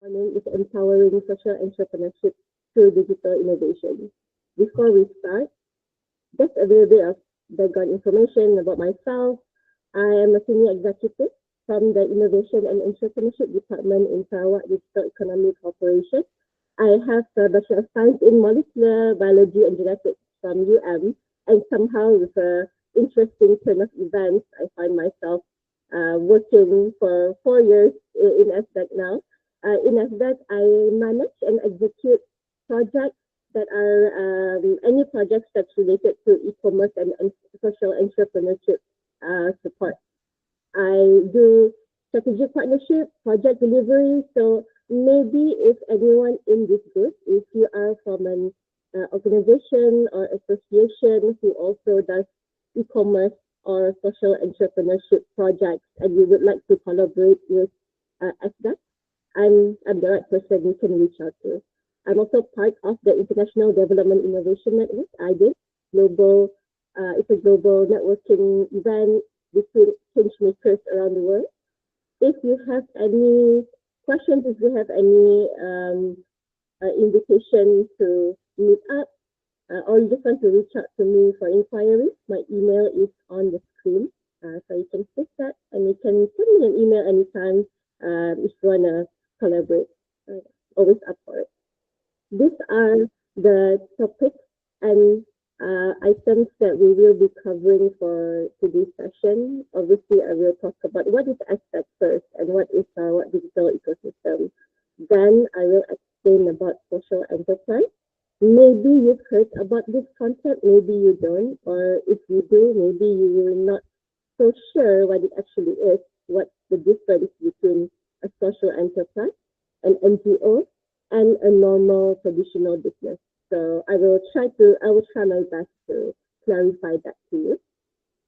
morning is empowering social entrepreneurship through digital innovation. Before we start, just a little bit of background information about myself. I am a senior executive from the Innovation and Entrepreneurship Department in Sarawak Digital Economy Corporation. I have a Bachelor of Science in Molecular Biology and Genetics from and somehow with a interesting turn of events, I find myself working for 4 years in SDEC now. In SDEC, I manage and execute projects that are any projects that's related to e-commerce and social entrepreneurship support. I do strategic partnership, project delivery. So maybe if anyone in this group, if you are from an organization or association who also does e-commerce or social entrepreneurship projects and you would like to collaborate with SDEC, I'm the right person you can reach out to. I'm also part of the International Development Innovation Network, IDIN, global. It's a global networking event between change makers around the world. If you have any questions, if you have any invitation to meet up, or you just want to reach out to me for inquiries, my email is on the screen. So you can click that and you can send me an email anytime if you want to collaborate. Always up for it. These are the topics and items that we will be covering for today's session. Obviously, I will talk about what is SDEC first and what is our digital ecosystem. Then I will explain about social enterprise. Maybe you've heard about this concept, maybe you don't, or if you do, maybe you are not so sure what it actually is, what's the difference between a social enterprise, an NGO, and a normal traditional business. So I will try my best to clarify that to you.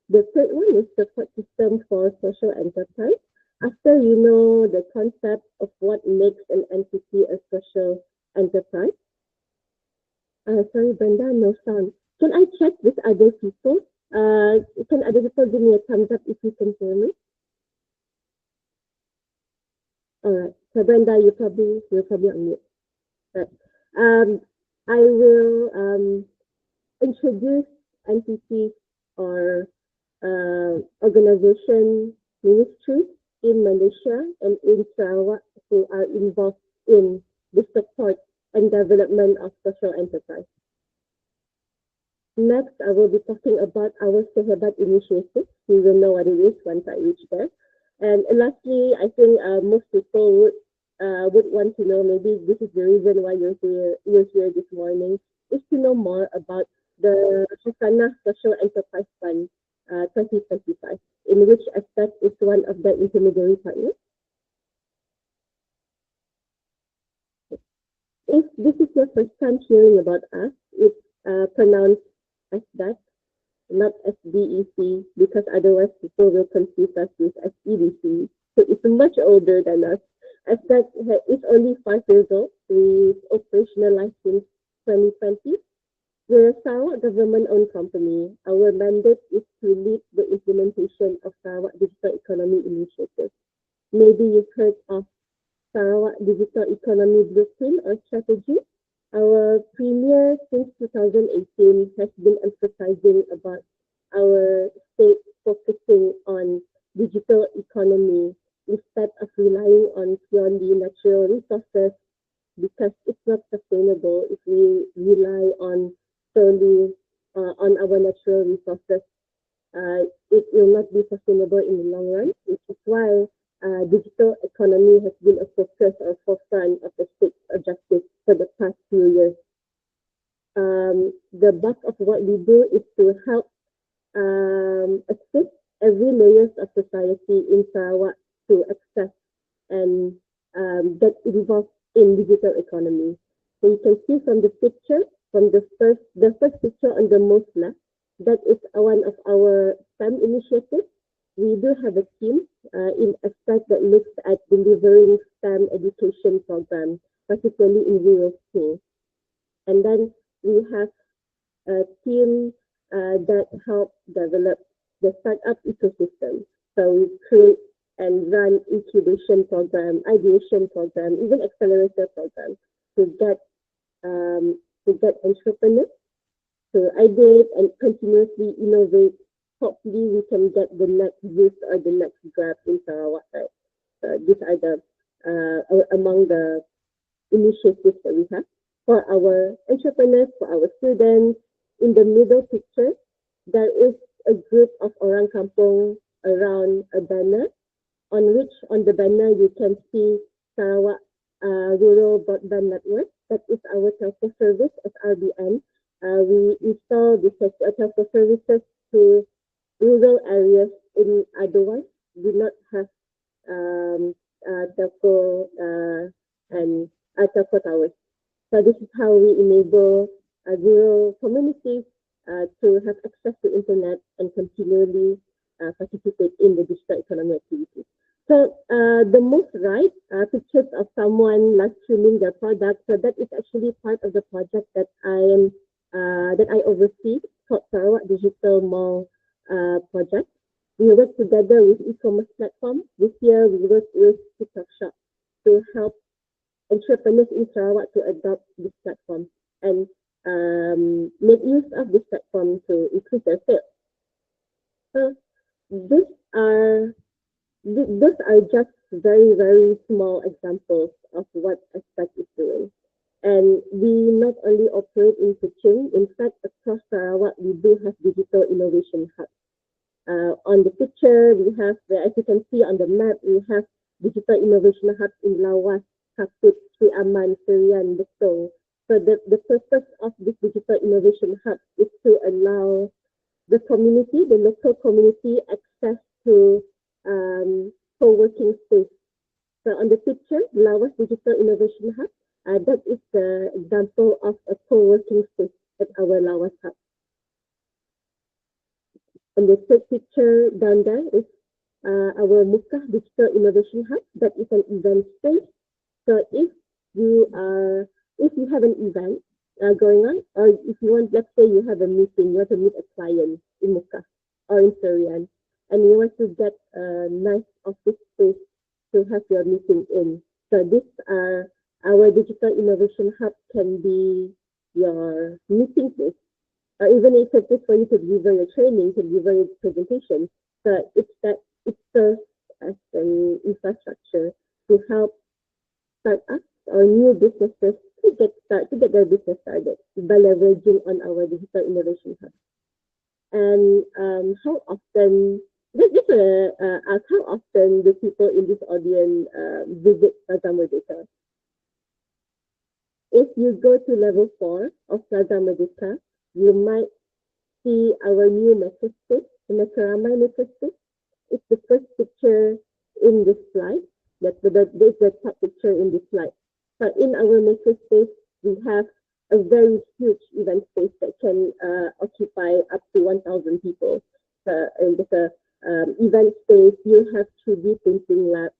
The third one is support system for social enterprise. After you know the concept of what makes an entity a social enterprise. Sorry, Brenda, no sound. Can I check with other people? Can other people give me a thumbs up if you can hear me? All right. So Brenda, you're probably on mute. Right. I will introduce entities or organization ministries in Malaysia and in Sarawak who are involved in the support and development of social enterprise. Next, I will be talking about our Sehebat initiative. You will know what it is once I reach there. And lastly, I think most people would want to know, maybe this is the reason why you're here this morning, is to know more about the Hasanah Social Enterprise Fund 2025, in which SDEC is one of the intermediary partners. If this is your first time hearing about us, it's pronounced SDEC, not SDEC, because otherwise people will confuse us with SEDC. So it's much older than us. SDEC is only 5 years old. We've operationalized since 2020. We're a Sarawak government-owned company. Our mandate is to lead the implementation of Sarawak Digital Economy Initiative. Maybe you've heard of Sarawak Digital Economy Blueprint or strategy. Our premier since 2018 has been emphasizing about our state focusing on digital economy instead of relying on purely natural resources, because it's not sustainable if we rely on solely on our natural resources. It will not be sustainable in the long run, which is why digital economy has been a focus or forefront of the state's objectives for the past few years. The bulk of what we do is to help assist every layers of society in Sarawak to access and get involved in digital economy. So you can see from the picture, from the first picture on the most left, that is one of our STEM initiatives. We do have a team in SDEC that looks at delivering STEM education programs, particularly in rural schools. And then we have a team that help develop the startup ecosystem. So we create and run incubation program, ideation program, even accelerator program to get entrepreneurs to ideate and continuously innovate. Hopefully, we can get the next boost or the next grab in Sarawak. Right? These are the among the initiatives that we have for our entrepreneurs, for our students. In the middle picture, there is a group of orang kampung around a banner on which on the banner you can see Sarawak Rural Broadband Network. That is our telco service as RBN. We install this telco services to rural areas in otherwise do not have telco and telco towers. So this is how we enable rural communities to have access to internet and continually participate in the digital economy activities. So the most right pictures of someone live streaming their product. So that is actually part of the project that I oversee called Sarawak Digital Mall project. We work together with e-commerce platforms. This year we work with TikTok Shop to help entrepreneurs in Sarawak to adopt this platform and make use of this platform to increase their sales. So those are just very, very small examples of what SDEC is doing. And we not only operate in Kuching, in fact, across Sarawak, we do have digital innovation hubs. On the picture, we have, as you can see on the map, we have digital innovation hubs in Lawas, Kapit, Sri Aman, Serian, Betong. So the purpose of this digital innovation hub is to allow the community, the local community, access to co-working space. So on the picture, Lawas Digital Innovation Hub, that is the example of a co-working space at our Lawas Hub. And the third picture down there is our Muka Digital Innovation Hub. That is an event space. So if you have an event going on, or if you want, let's say you have a meeting, you want to meet a client in Muka or in Serian, and you want to get a nice office space to have your meeting in. So this our digital innovation hub can be your meeting place, or even if it's for you to deliver your training, to deliver your presentation. So it serves as an infrastructure to help startups or new businesses to get their business started by leveraging on our digital innovation hub. And how often how often do people in this audience visit Plaza Merdeka? If you go to level 4 of Plaza Merdeka, you might see our new makerspace, the Makaramai makerspace. It's the first picture in this slide. That's the top picture in this slide. So in our makerspace, we have a very huge event space that can occupy up to 1,000 people. And with a event space, you have 3D printing labs,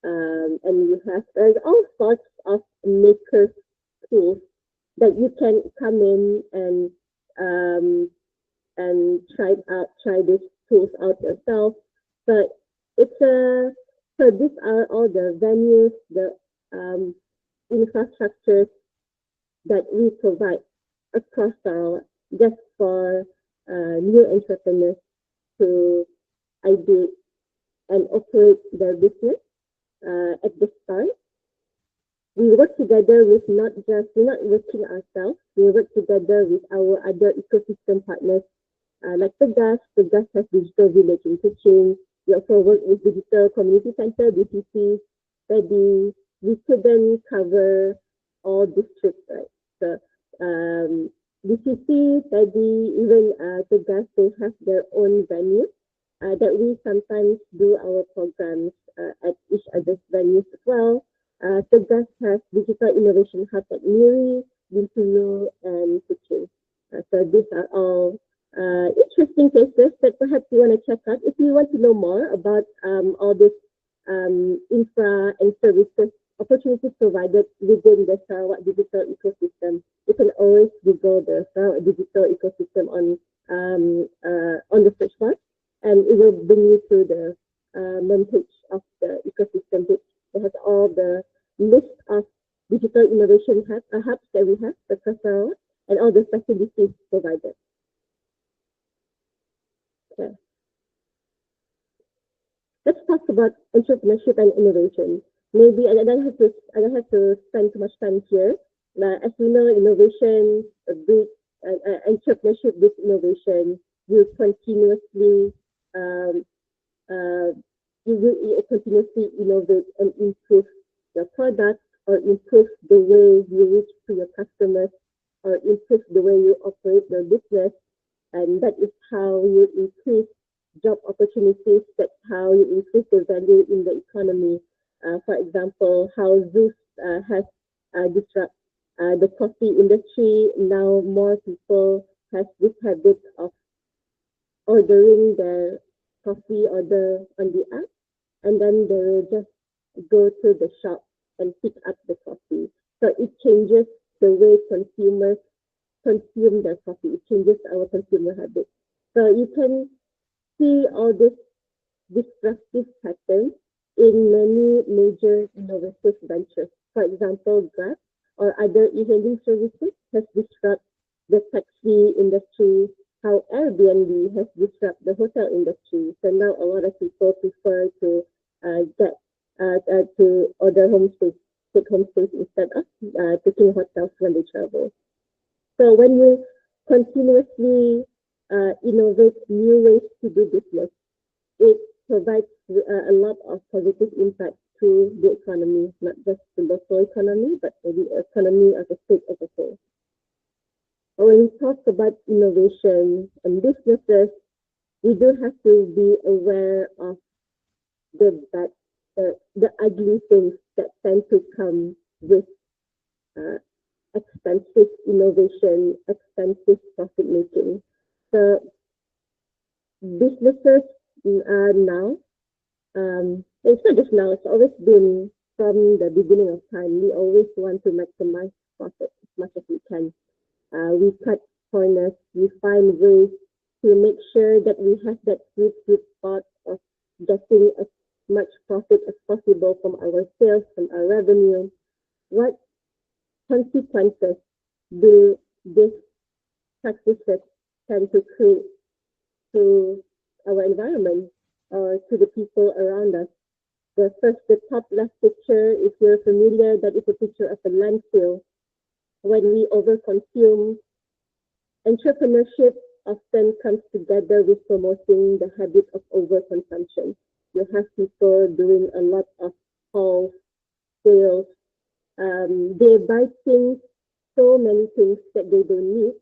and you have all sorts of maker tools that you can come in and try these tools out yourself. But so these are all the venues, the infrastructures that we provide across Sarawak just for new entrepreneurs to ideate and operate their business at the start. We work together with we're not working ourselves, we work together with our other ecosystem partners like the GAS has Digital Village in Kuching. We also work with Digital Community Center, DCC, SEDI. We couldn't cover all districts, right? So DCC, SEDI, even the GAS, they have their own venues that we sometimes do our programs at each other's venues as well. The GAS has Digital Innovation Hub at Miri, Bintulu, and Kuching. So these are all interesting cases that perhaps you want to check out. If you want to know more about all this infra and services opportunities provided within the Sarawak digital ecosystem, you can always Google the Sarawak digital ecosystem on the search bar, and it will bring you to the main page of the ecosystem page. It has all the list of digital innovation hubs that we have across Sarawak and all the facilities provided. Okay. Let's talk about entrepreneurship and innovation. Maybe I don't have to spend too much time here. As we know, innovation breeds entrepreneurship with innovation. You continuously um, uh, you continuously innovate and improve your product or improve the way you reach to your customers or improve the way you operate your business, and that is how you increase job opportunities. That's how you increase the value in the economy. For example, how Zeus has disrupted the coffee industry. Now more people have this habit of ordering their coffee order on the app, and then they will just go to the shop and pick up the coffee. So it changes the way consumers consume their coffee. It changes our consumer habits. So you can see all this disruptive patterns in many major innovative ventures. For example, Grab or other e-hailing services has disrupted the taxi industry, how Airbnb has disrupted the hotel industry. So now a lot of people prefer to get to order home space, take home space instead of taking hotels when they travel. So when you continuously innovate new ways to do business, it provides a lot of positive impact to the economy, not just the local economy, but the economy of the state as a whole. When we talk about innovation and businesses, we do have to be aware of the the ugly things that tend to come with uh, expensive innovation, expensive profit making. So businesses now, it's not just now, it's always been from the beginning of time. We always want to maximize profit as much as we can. We cut corners, we find ways to make sure that we have that sweet spot of getting as much profit as possible from our sales, from our revenue. What consequences do these practices tend to create to our environment or to the people around us? The top left picture, if you're familiar, that is a picture of a landfill. When we overconsume, entrepreneurship often comes together with promoting the habit of overconsumption. You have people doing a lot of hauls, sales. They buy things, so many things that they don't need,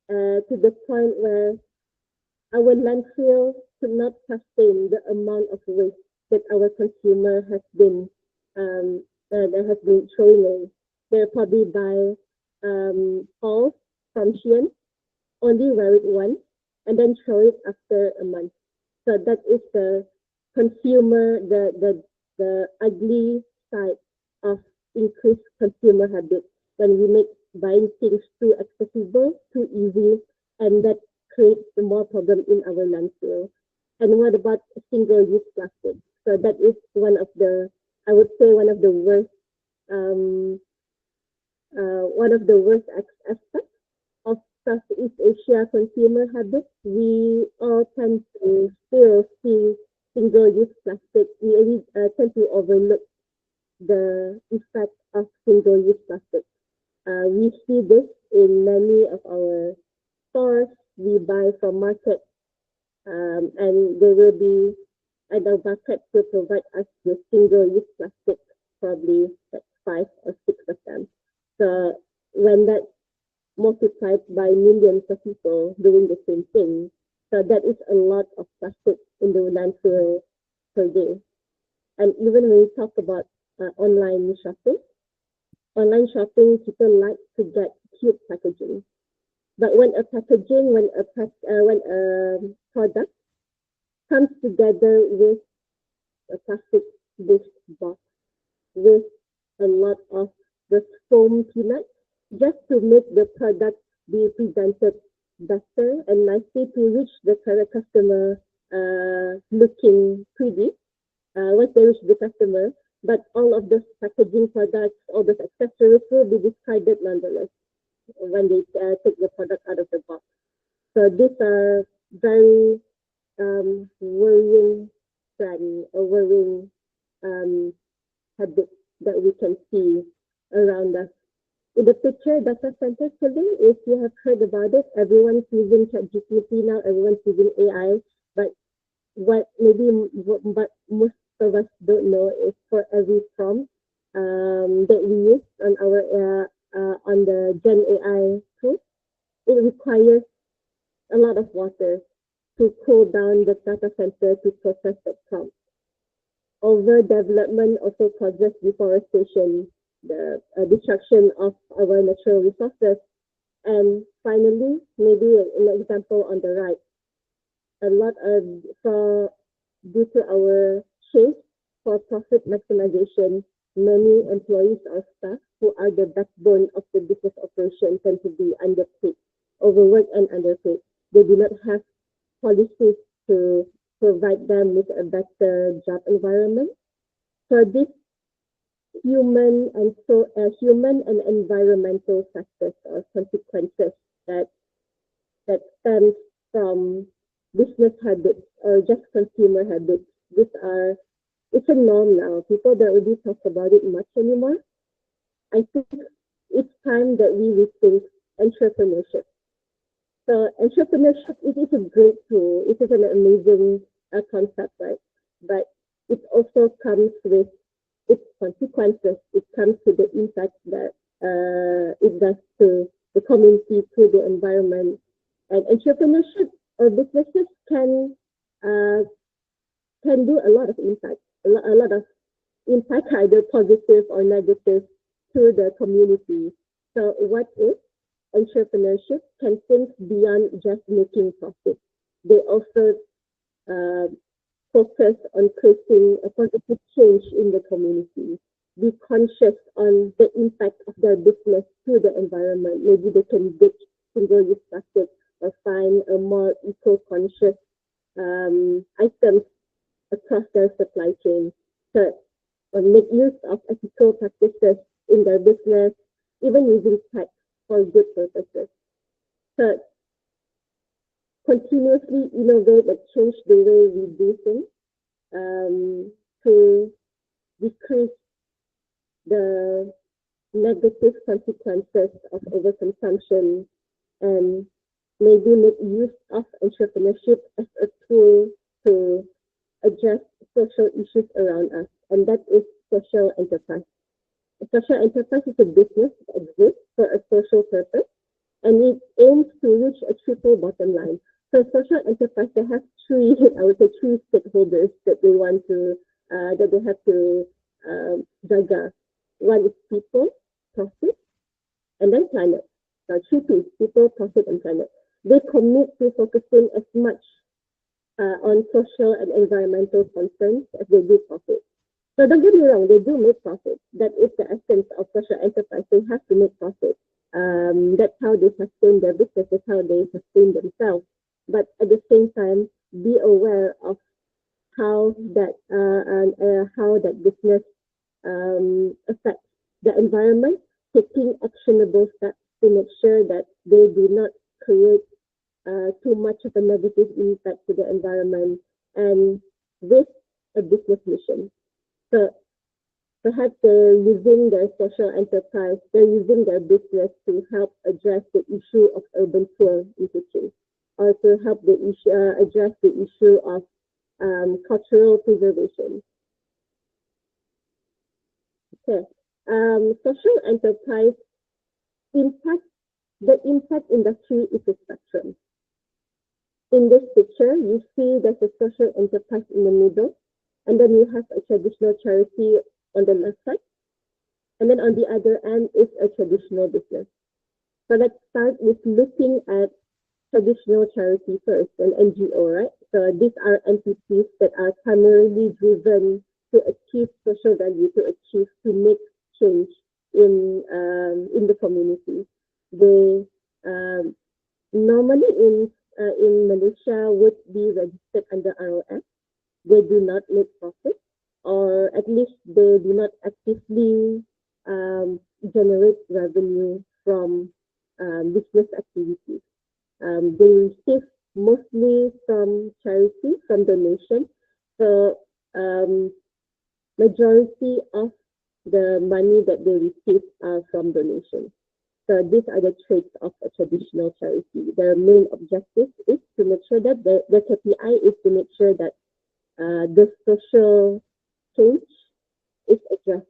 to the point where our landfill could not sustain the amount of waste that our consumer has been throwing away. They'll probably buy halls from Shein, only wear it once, and then throw it after a month. So that is the consumer, the ugly side of increased consumer habits when we make buying things too accessible, too easy, and that creates more problem in our landfill. And what about single-use plastic? So that is I would say, um, one of the worst aspects of Southeast Asia consumer habits. We all tend to still see single-use plastic. We tend to overlook the effect of single-use plastic. We see this in many of our stores. We buy from markets, and there will be, and the market will provide us with single-use plastic, probably like 5 or 6%. So when that multiplied by millions of people doing the same thing, so that is a lot of plastic in the landfill per day. And even when we talk about online shopping, people like to get cute packaging. But when a product comes together with a plastic-based box with a lot of the foam peanuts, just to make the product be presented better and nicely to reach the correct customer, looking pretty once they reach the customer, but all of those packaging products, all those accessories will be discarded nonetheless when they take the product out of the box. So these are very worrying trend or worrying um, habits that we can see around us. In the picture, data center today, if you have heard about it, everyone's using ChatGPT now, everyone's using AI, but what most of us don't know is for every prompt that we use on our on the Gen AI tool, it requires a lot of water to cool down the data center to process the prompt. Overdevelopment also causes deforestation, the destruction of our natural resources, and finally, maybe an example on the right, a lot of for due to our chase for profit maximization, many employees or staff who are the backbone of the business operation tend to be underpaid, overworked and underpaid. They do not have policies to provide them with a better job environment. So this human and environmental factors or consequences that stems from business habits or just consumer habits. These are it's a norm now. People don't really talk about it much anymore. I think it's time that we rethink entrepreneurship. So entrepreneurship it is a great tool. It is an amazing concept, right? But it also comes with its consequences. It comes with the impact that it does to the community, to the environment. And entrepreneurship or businesses uh, can do a lot of impact, a lot of impact, either positive or negative, to the community. So, what if entrepreneurship can think beyond just making profit? They also uh, focus on creating a positive change in the community. Be conscious on the impact of their business to the environment. Maybe they can ditch single-use plastic or find a more eco-conscious items across their supply chain. So, or make use of ethical practices in their business, even using tech for good purposes. So, continuously innovate and change the way we do things to decrease the negative consequences of overconsumption and maybe make use of entrepreneurship as a tool to address social issues around us, and that is social enterprise. A social enterprise is a business that exists for a social purpose, and it aims to reach a triple bottom line. So social enterprise, they have three, I would say, three stakeholders that they want to, that they have to jaga. One is people, profit, and then planet. So three P's, people, profit, and planet. They commit to focusing as much on social and environmental concerns as they do profit. So don't get me wrong, they do make profit. That is the essence of social enterprise. They have to make profit. That's how they sustain their business. That's how they sustain themselves. But at the same time, be aware of how that business affects the environment, taking actionable steps to make sure that they do not create too much of a negative impact to the environment, and with a business mission. So perhaps they're using their social enterprise, they're using their business to help address the issue of urban poor in teaching, or to help address the issue of cultural preservation. Okay. Social enterprise impact, the impact industry is a spectrum. In this picture, you see there's a social enterprise in the middle, and then you have a traditional charity on the left side, and then on the other end is a traditional business. So let's start with looking at traditional charity first, an NGO, right? So these are entities that are primarily driven to achieve social value, to make change in the community. They normally in in Malaysia would be registered under ROF. They do not make profit, or at least they do not actively generate revenue from business activities. They receive mostly from charity, from donation. So majority of the money that they receive are from donations. So these are the traits of a traditional charity. Their main objective is to make sure that the KPI is to make sure that the social change is addressed,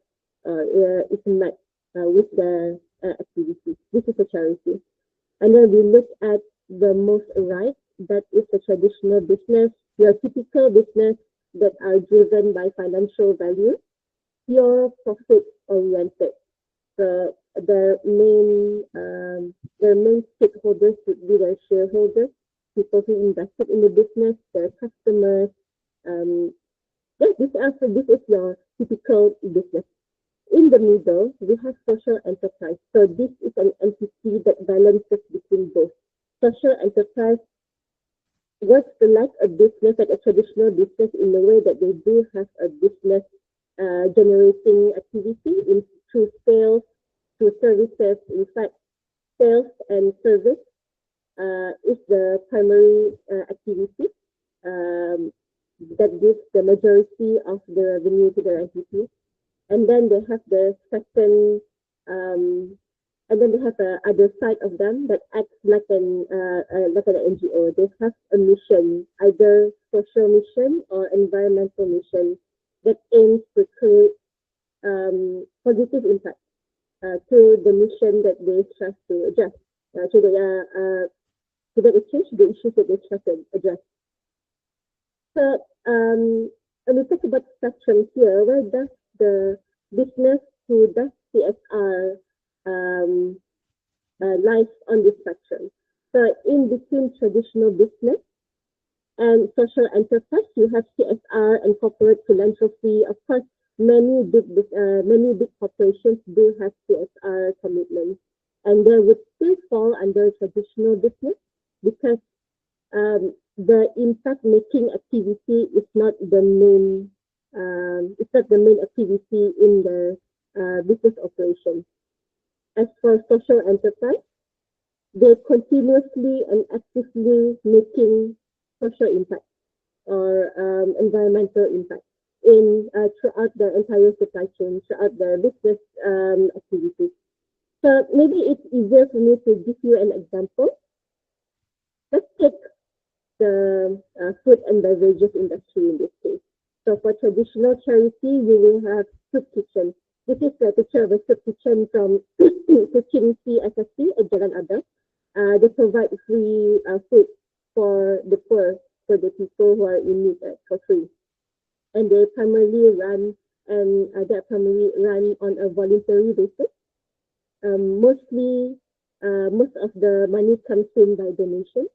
is met with the activity. This is a charity. And then we look at the most right, that is the traditional business, your typical business that are driven by financial value, pure profit oriented. So their main stakeholders would be their shareholders, people who invested in the business, their customers. Yes, this is your typical business. In the middle, we have social enterprise. So this is an entity that balances between both. Social enterprise works like a business, like a traditional business, in the way that they do have a business generating activity through sales, through services. In fact, sales and service is the primary activity that gives the majority of the revenue to the entity. And then they have the second, and then they have the other side of them that acts like an NGO. They have a mission, either social mission or environmental mission, that aims to create positive impact to the mission that they try to address, to the issues that they try to address. So when we talk about spectrum here, where does the business who does CSR lies on this spectrum? So in between traditional business and social enterprise, you have CSR and corporate philanthropy. Of course, many big corporations do have CSR commitments, and they would still fall under traditional business because the impact making activity is not the main activity in the business operation. As for social enterprise, they're continuously and actively making social impact or environmental impact in throughout the entire supply chain, throughout the business activities. So maybe it's easier for me to give you an example. Let's take the food and beverages industry in this case. So for traditional charity, we will have soup kitchen. This is a picture of a soup kitchen from Kuching CSSC at Jalan Ada. They provide free food for the poor, for the people who are in need for free. And they primarily run on a voluntary basis. Most of the money comes in by donation.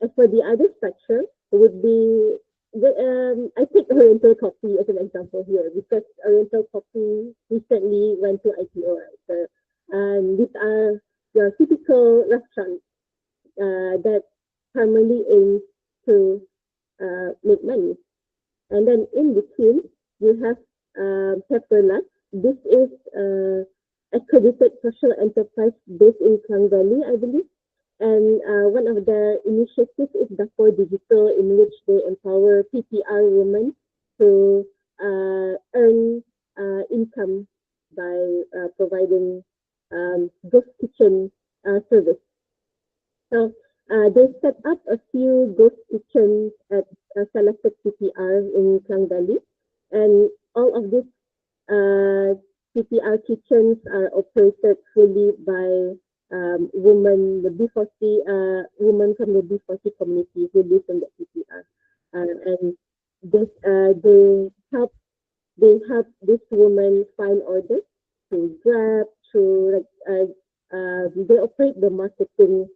As for the other spectrum, would be I take Oriental Coffee as an example here because Oriental Coffee recently went to IPO. Right? So, these are your typical restaurants that primarily aim to make money. And then in between, you have Pepperlux. This is accredited social enterprise based in Klang Valley, I believe. And one of the initiatives is Sarawak Digital, in which they empower PPR women to earn income by providing ghost kitchen service. So they set up a few ghost kitchens at selected PPR in Klang Valley, and all of these PPR kitchens are operated fully by women, the B40 women from the B40 community who live in the PPR, and this they help this woman find orders to Grab, through they operate the marketing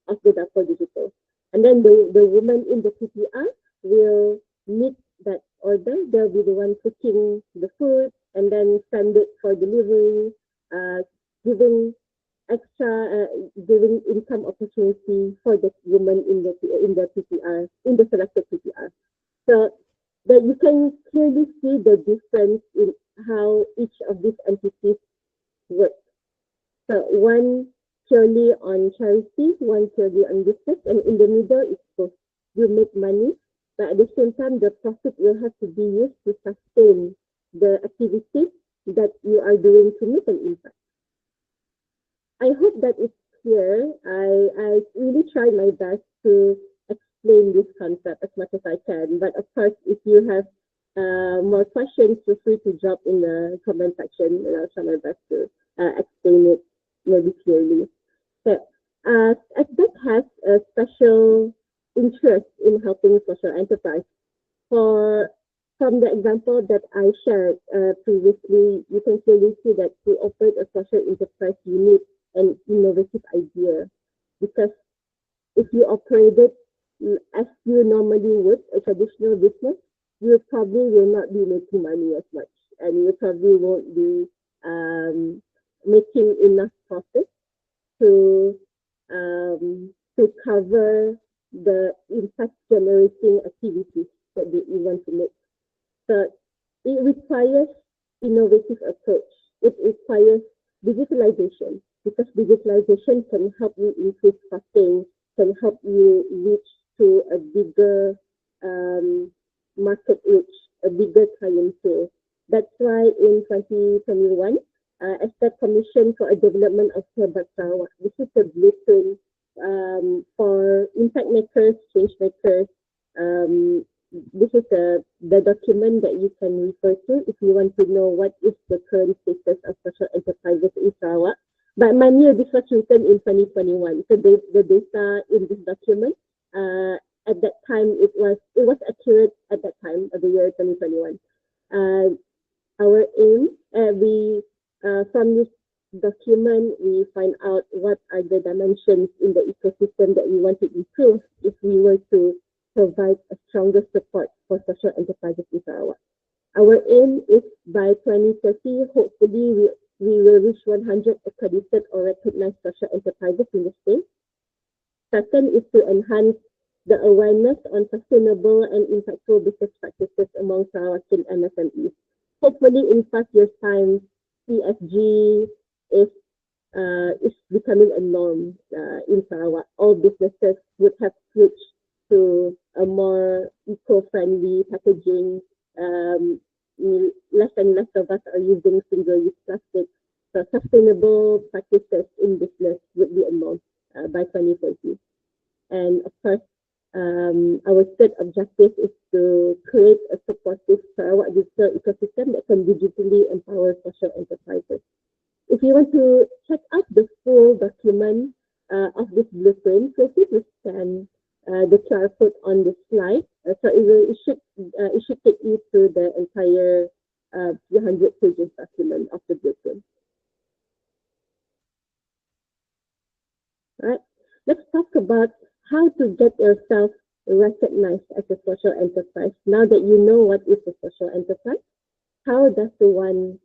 of the Sarawak Digital, and then the woman in the PPR will meet that order. They'll be the one cooking the food and then send it for delivery, giving extra giving income opportunity for the women in the PPR, in the selected PPR. So that you can clearly see the difference in how each of these entities work. So one purely on charity, one purely on business, and in the middle is both. You make money, but at the same time, the profit will have to be used to sustain the activities that you are doing to make an impact. I hope that it's clear. I really try my best to explain this concept as much as I can. But of course, if you have more questions, feel free to drop in the comment section, and I'll try my best to explain it maybe clearly. So, SDEC has a special interest in helping social enterprise. For From the example that I shared previously, you can clearly see that to operate a social enterprise, you need an innovative idea, because if you operate it as you normally would a traditional business, you probably will not be making money as much, and you probably won't be making enough profit to cover the impact generating activities that you want to make. So it requires innovative approach. It requires digitalization, because digitalization can help you increase costing, can help you reach to a bigger market reach, a bigger clientele. That's why in 2021, SDEC commissioned for a development of Sarawak Digital. This is a blueprint for impact makers, change makers. This is the document that you can refer to if you want to know what is the current status of social enterprises in Sarawak. But mind you, this was written in 2021. So the data in this document, at that time, it was accurate at that time of the year 2021. Our aim, from this document, we find out what are the dimensions in the ecosystem that we want to improve if we were to provide a stronger support for social enterprises in Sarawak. Our aim is by 2030, hopefully we will reach 100 accredited or recognized social enterprises in the state. Second is to enhance the awareness on sustainable and impactful business practices among Sarawakian MSMEs. Hopefully in 5 years' time, ESG is becoming a norm in Sarawak. All businesses would have switched to a more eco-friendly packaging. Less and less of us are using single-use plastic. So sustainable practices in business would be a norm by 2030. And of course, our third objective is to create a supportive Sarawak digital ecosystem that can digitally empower social enterprises. If you want to check out the full document of this blueprint, feel free to scan the QR code on the slide. So it should take you through the entire 300 pages document of the blueprint. All right, let's talk about how to get yourself recognized as a social enterprise. Now that you know what is a social enterprise, how does the one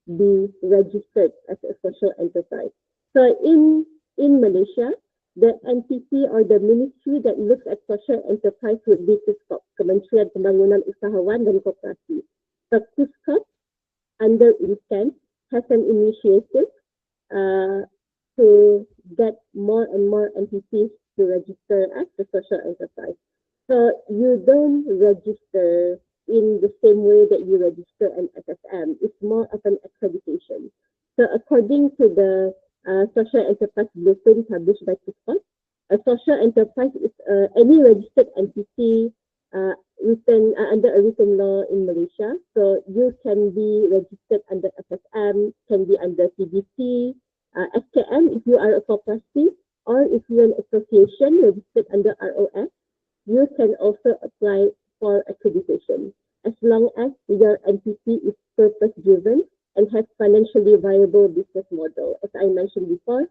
be registered as a social enterprise? So in Malaysia, the entity or the ministry that looks at social enterprise would be KUSKOP, Kementerian Pembangunan Usahawan dan Koperasi. So KUSKOP, under INSTAN, has an initiative to get more and more entities to register as a social enterprise. So you don't register in the same way that you register an SSM. It's more of an accreditation. So according to the social enterprise blueprint published by KUSKOP, a social enterprise is any registered entity under a written law in Malaysia. So you can be registered under SSM, can be under CDC, SKM if you are a cooperative, or if you're an association registered under ROS, you can also apply for accreditation as long as your entity is purpose-driven and has financially viable business model. As I mentioned before,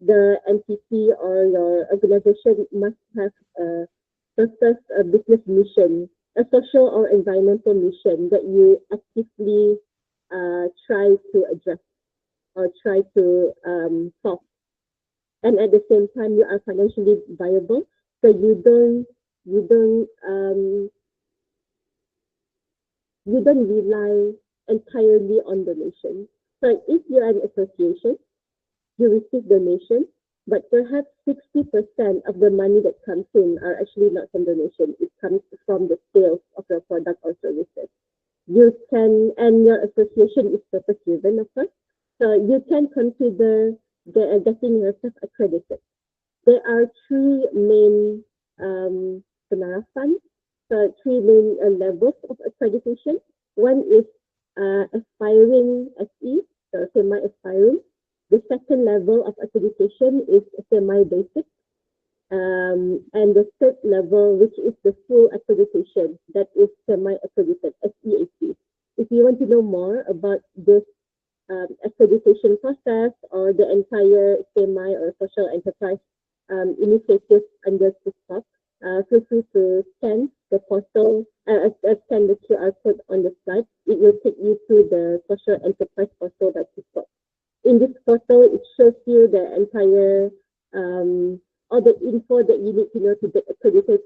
the entity or your organization must have a purpose, a business mission, a social or environmental mission that you actively try to address or try to solve and at the same time you are financially viable, so you don't rely entirely on donation. So if you're an association, you receive donation, but perhaps 60% of the money that comes in are actually not from donation. It comes from the sales of your product or services. You can, and your association is purpose driven, of course. So you can consider getting yourself accredited. There are three main penarapan, so three main levels of accreditation. One is aspiring SE, so semi-aspiring. The second level of accreditation is semi-basic. And the third level, which is the full accreditation, that is semi-accredited, SEAC. If you want to know more about this accreditation process or the entire semi or social enterprise initiatives under TikTok, feel free to scan the portal, scan the QR code on the slide. It will take you to the social enterprise portal that TikTok. In this portal, it shows you the entire all the info that you need to know to get accredited.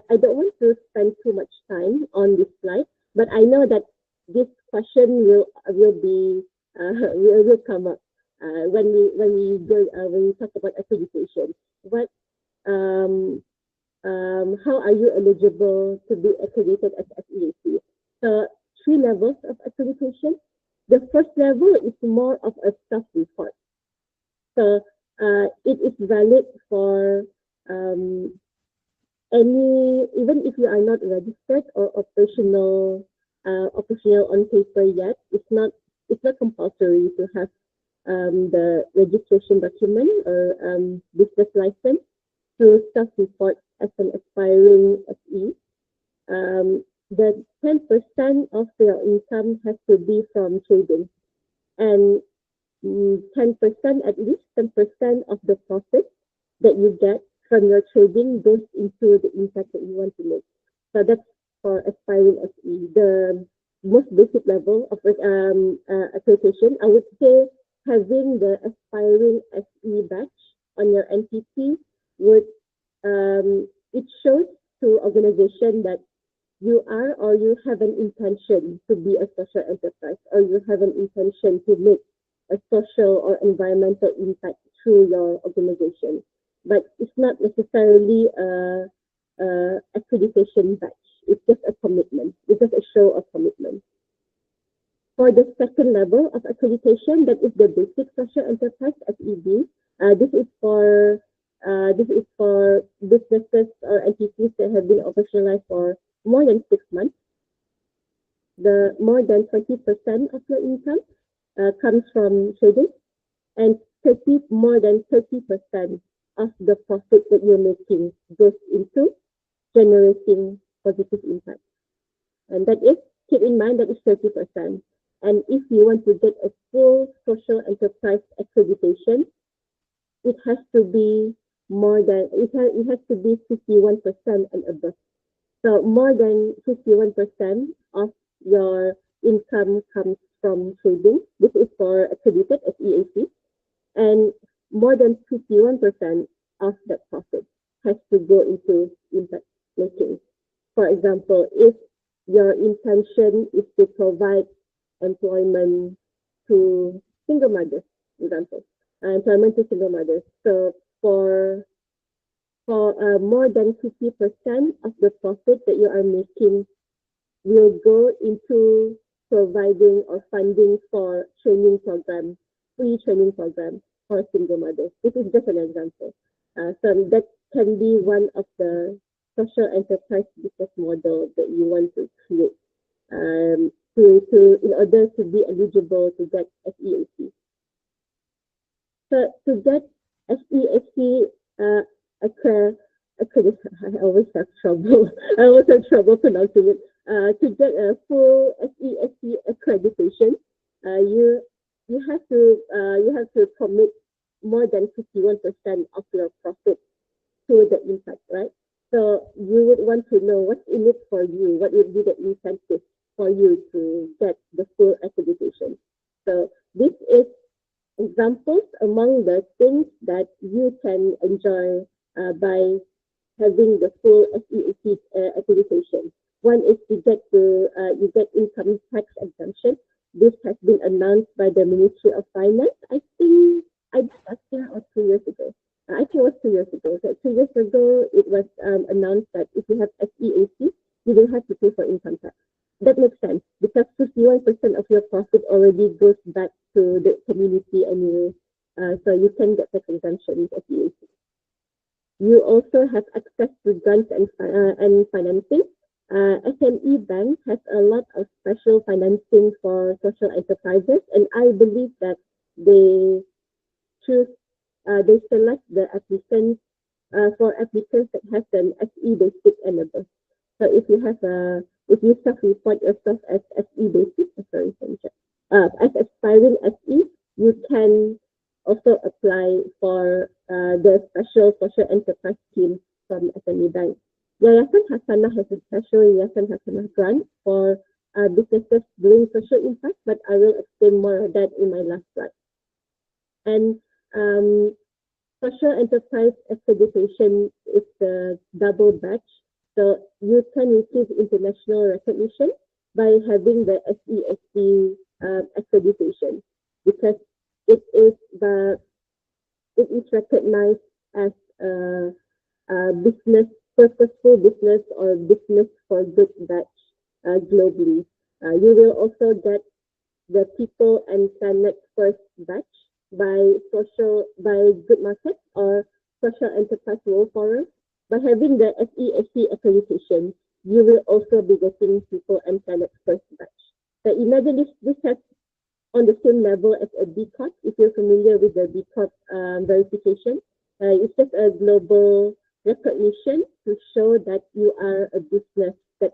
I don't want to spend too much time on this slide, but I know that this question will be will come up when we talk about accreditation. What how are you eligible to be accredited as SEAC? So three levels of accreditation. The first level is more of a self-report. So it is valid for even if you are not registered or operational on paper yet. It's not compulsory to have the registration document or business license to self-report as an aspiring SE. The 10% of your income has to be from trading, and 10%, at least 10% of the profit that you get from your trading goes into the impact that you want to make. So that's for aspiring SE. The most basic level of accreditation, I would say having the aspiring SE badge on your NTP would it shows to organization that you are or you have an intention to be a social enterprise, or you have an intention to make a social or environmental impact through your organization. But it's not necessarily a accreditation badge. It's just a commitment. It's just a show of commitment. For the second level of accreditation, that is the basic social enterprise, SEB. This is for businesses or entities that have been operationalized for more than 6 months. The more than 20% of your income comes from trading, and more than 30% of the profit that you're making goes into generating positive impact. And that is, keep in mind, that is 30%. And if you want to get a full social enterprise accreditation, it has to be it has to be 51% and above. So more than 51% of your income comes from trading. This is for accredited as EAC. And more than 51% of that profit has to go into impact making. For example, if your intention is to provide employment to single mothers, for example, employment to single mothers. So for more than 50% of the profit that you are making will go into providing or funding for training programs, free training programs for single mothers. This is just an example. So that can be one of the social enterprise business model that you want to create in order to be eligible to get SEAC. So to get SEAC I always have trouble. I always have trouble pronouncing it. To get a full SEAC accreditation, you have to commit more than 51% of your profit to the impact, right? So you would want to know what's in it for you. What would be the incentive for you to get the full accreditation? So this is examples among the things that you can enjoy by having the full SEAC accreditation. One is you get income tax exemption. This has been announced by the Ministry of Finance. I think I did last year or 2 years ago. I think it was 2 years ago. So 2 years ago, it was announced that if you have SEAC, you don't have to pay for income tax. That makes sense because 51% of your profit already goes back to the community anyway. So you can get tax exemption with SEAC. You also have access to grants and financing. SME Bank has a lot of special financing for social enterprises, and I believe that they choose, they select the applicants for applicants that have an SE basic and above. So if you self-report yourself as SE basic, as aspiring SE, you can also apply for the special social enterprise scheme from SME Bank. Yayasan Hasanah has a special Yayasan Hasanah grant for businesses doing social impact, but I will explain more of that in my last slide. And social enterprise accreditation is the double batch. So you can receive international recognition by having the SESC accreditation because it is recognized as a business, purposeful business or business for good batch globally. You will also get the People and Planet First batch by Good Market or Social Enterprise World Forum. By having the SESC accreditation, you will also be getting People and Planet First batch. So imagine this has on the same level as a B Corp. If you're familiar with the B Corp verification, it's just a global recognition to show that you are a business that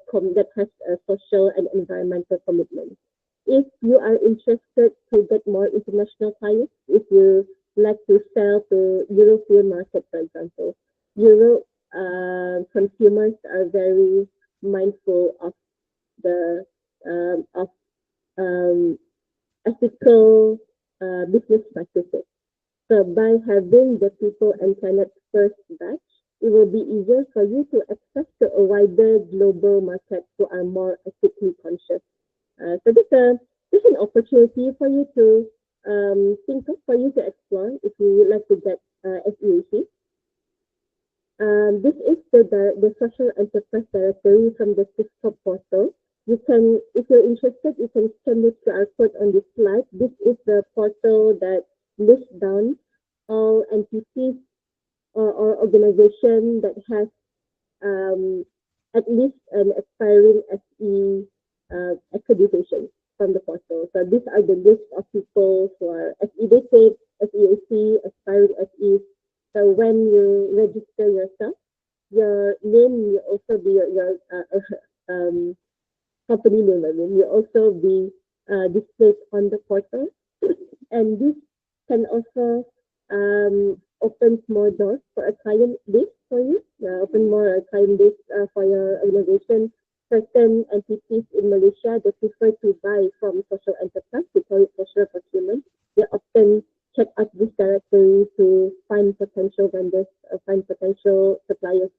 has a social and environmental commitment. If you are interested to get more international clients, if you like to sell to European market, for example, Europe consumers are very mindful of the of ethical business practices. So by having the People and Planet First batch, it will be easier for you to access to a wider global market who are more ethically conscious. So this is an opportunity for you to think of, for you to explore if you would like to get SEAC. This is the social enterprise directory from the Cisco portal. You can, if you're interested, you can scan this QR code on this slide. This is the portal that lists down all entities or organization that has at least an aspiring SE accreditation from the portal. So these are the list of people who are SE basic, SEAC, aspiring SE. So when you register yourself, your name will also be your company name. Will also be displayed on the portal, and this can also open more doors for a client base for you. Open more client base for your organization. Certain entities in Malaysia, they prefer to buy from social enterprise. We call it social procurement. They often check out this directory to find potential vendors, find potential suppliers.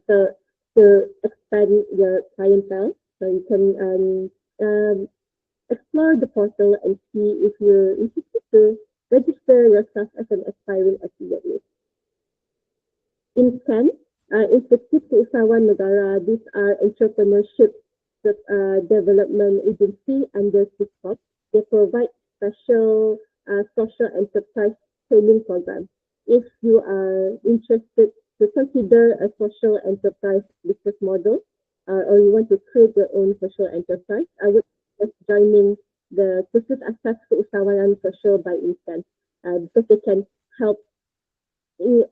So to expand your clientele, so you can explore the portal and see if you're interested to register yourself as an aspiring affiliate. INSCAN, Institute Keusahawan Negara, these are entrepreneurship development agency under SIS. They provide special social enterprise training program. If you are interested to consider a social enterprise business model, or you want to create your own social enterprise, I would suggest joining the Khusus Asas Keusahawanan Social by INSCAN because they can help you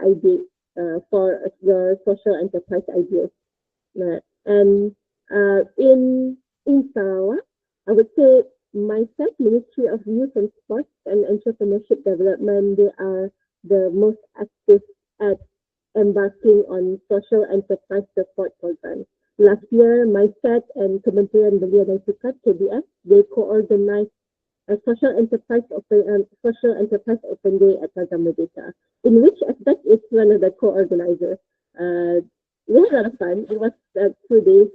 ideate for your social enterprise ideas. And in Sarawak, I would say myself, Ministry of Youth and Sports and Entrepreneurship Development, they are the most active at embarking on social enterprise support programs. Last year, MySet and Kementerian Belia dan Sukan, KBS, they co-organized a social enterprise open day at Plaza Merdeka, in which SDEC is one of the co-organizers. We had a lot of fun. It was a 2 days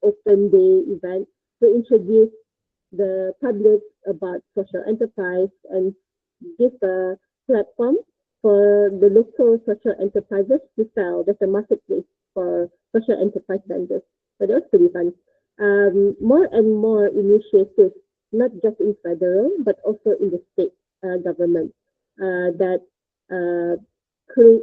open day event to introduce the public about social enterprise and give a platform for the local social enterprises to sell. There's a marketplace for social enterprise vendors. So that was pretty fun. More and more initiatives, not just in federal, but also in the state government, that uh, create,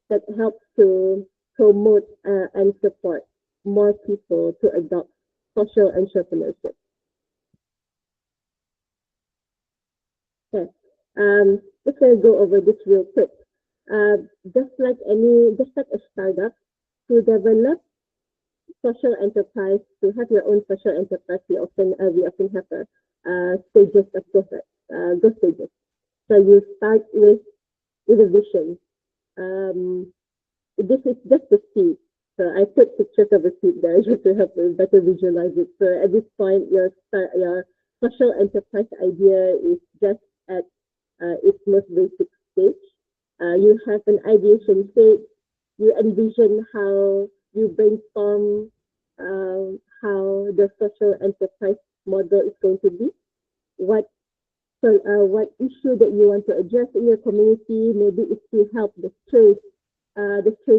that helps to promote and support more people to adopt social entrepreneurship. Okay. Just gonna go over this real quick. Uh, just like a startup, to develop social enterprise, to have your own social enterprise, we often have a stages of growth stages. So you start with a vision. Um, this is just the seed. So I put pictures of a seed there just to help you better visualize it. So at this point, your social enterprise idea is just at its most basic stage. You have an ideation stage. You envision how you brainstorm how the social enterprise model is going to be. What what issue that you want to address in your community? Maybe it's to help the stray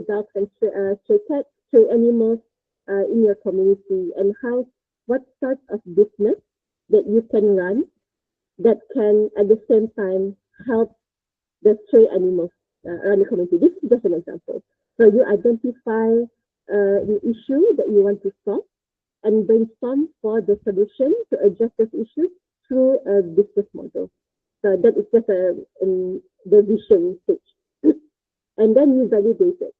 dogs and stray cats, stray animals in your community, and how what sort of business that you can run that can at the same time help the stray animals around the community. This is just an example. So you identify the issue that you want to solve and brainstorm for the solution to address this issue through a business model. So that is just the vision stage. And then you validate it.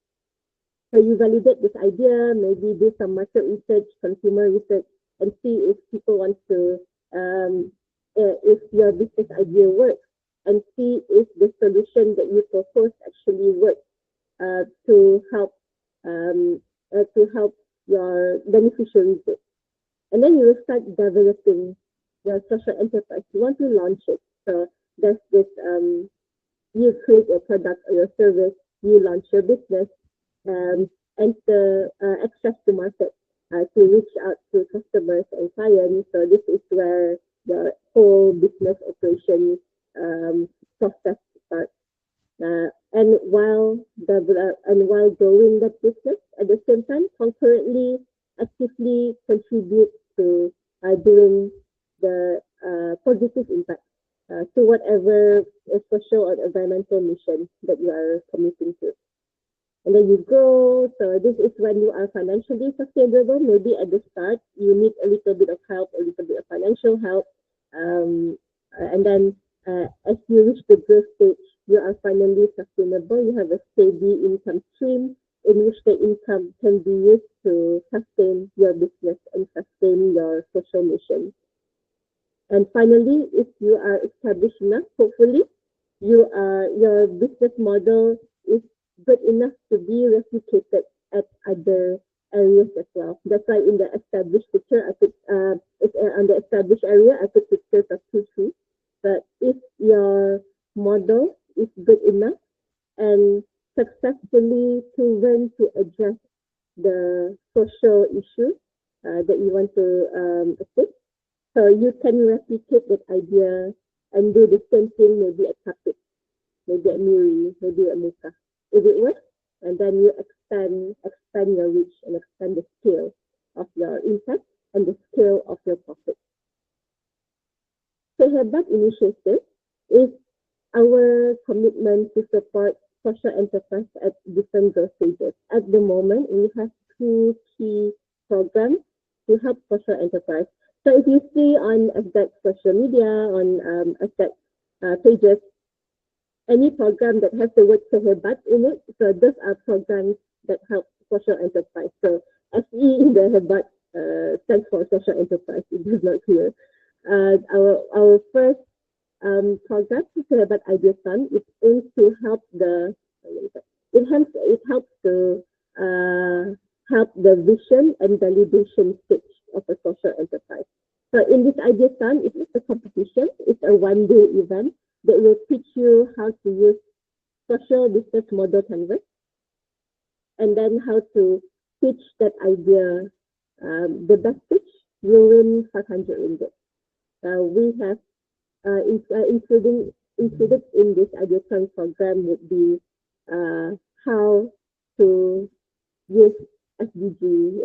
So you validate this idea, maybe do some market research, consumer research, and see if people want to, if your business idea works, and see if the solution that you propose actually works um, to help your beneficiaries. And then you will start developing your social enterprise. You want to launch it. So there's this you create your product or your service, you launch your business, and the access to market to reach out to customers and clients. So this is where the whole business operation process starts. And while growing that business, at the same time, concurrently, actively contribute to doing the positive impact to whatever social or environmental mission that you are committing to. And then you grow. So this is when you are financially sustainable. Maybe at the start, you need a little bit of help, a little bit of financial help. And then as you reach the growth stage, you are finally sustainable. You have a steady income stream in which the income can be used to sustain your business and sustain your social mission. And finally, if you are established enough, hopefully, your business model is good enough to be replicated at other areas as well. That's why in the established picture, on the established area, I put pictures of two trees. But if your model is good enough and successfully proven to address the social issues that you want to assist, so you can replicate that idea and do the same thing maybe at Kapit, maybe at Muri, maybe at Muka. If it works, and then you expand your reach and expand the scale of your impact and the scale of your profit. So Hebat Initiative is our commitment to support social enterprise at different growth stages. At the moment, we have two key programs to help social enterprise. So if you see on SDEC social media, on SDEC pages, any program that has the word Sehebat in it, so those are programs that help social enterprise. So SE in the Hebat stands for social enterprise, it is not clear. Our first program, Sehebat Idea Fund, it aims to help to help the vision and validation stage of a social enterprise. So in this idea fund, it is a competition. It's a one-day event that will teach you how to use social business model canvas, and then how to pitch that idea. The best pitch will win 500 ringgit. We have included in this ideation program would be how to use SDG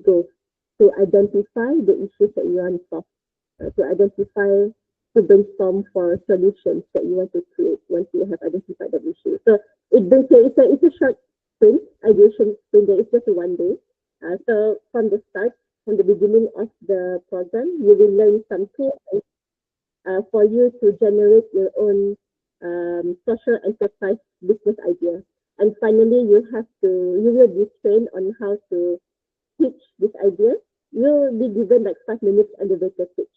goals to identify the issues that you want to solve, to brainstorm for solutions that you want to create once you have identified that issue. So it's a short sprint, ideation sprint. It's just a one day. So from the beginning of the program, you will learn some tools for you to generate your own social enterprise business idea. And finally, you will be trained on how to pitch this idea. You'll be given like 5 minutes elevator pitch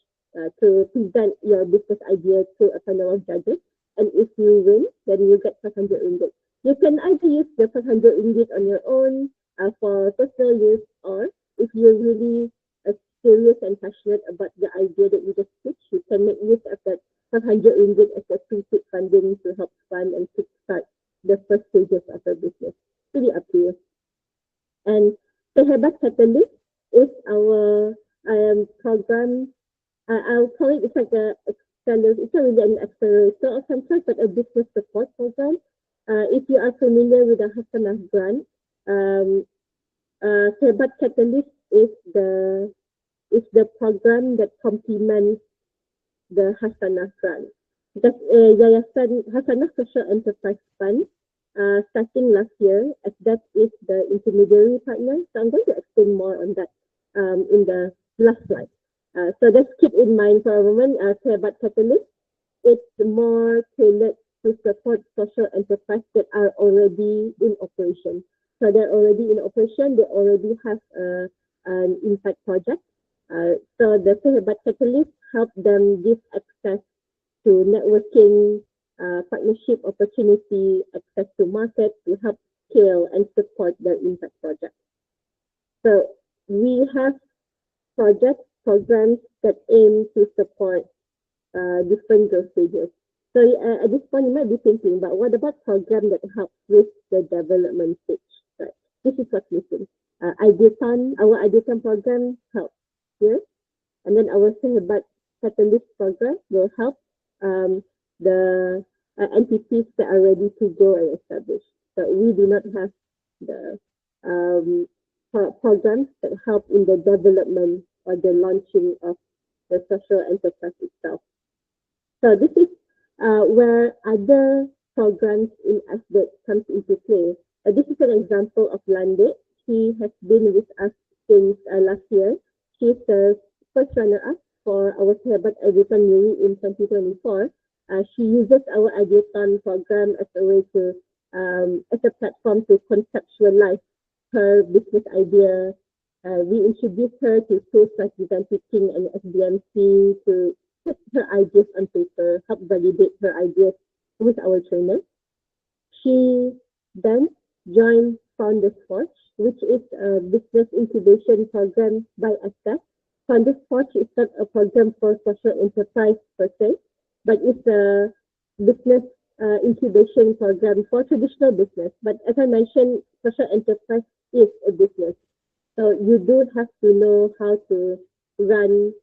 to present your business idea to a panel of judges. And if you win, then you get 500 ringgit. You can either use the 500 ringgit on your own for personal use, or if you're really serious and passionate about the idea that you just pitched, you can make use of that 500 ringgit as a pre-seed funding to help fund and kickstart the first stages of your business. Really up to you. And Sahabat Catalyst is our program. I'll call it, it's like it's not really an accelerator of some sort, but a business support program. If you are familiar with the Hasanah grant, Sahabat Catalyst is the program that complements the Hasanah grant. Because Yayasan Hasanah Social Enterprise Fund, starting last year, as that is the intermediary partner. So I'm going to explain more on that in the last slide. So just keep in mind for a moment, Sahabat Catalyst, it's more tailored to support social enterprises that are already in operation. So they're already in operation, they already have an impact project. So the Sahabat Catalyst help them give access to networking, partnership opportunity, access to market to help scale and support their impact project. So we have programs that aim to support different growth stages. So at this point, you might be thinking, but what about program that helps with the development stage? Right. This is what's missing. Our Ideaton program helps here, and then our Sahabat Catalyst program will help the entities that are ready to go and establish. So we do not have the programs that help in the development or the launching of the social enterprise itself. So this is where other programs in SDEC comes into play. This is an example of Lande. She has been with us since last year. She's the first runner-up for our Sahabat Ideaton Yuri in 2024. She uses our Ideaton program as a way to, as a platform to conceptualize her business idea. We introduced her to tools like design thinking and SDMC to put her ideas on paper, help validate her ideas with our trainers. She then joined Founders Forge, which is a business incubation program by SDEC. Founders Forge is not a program for social enterprise per se, but it's a business incubation program for traditional business. But as I mentioned, social enterprise is a business. So you do have to know how to run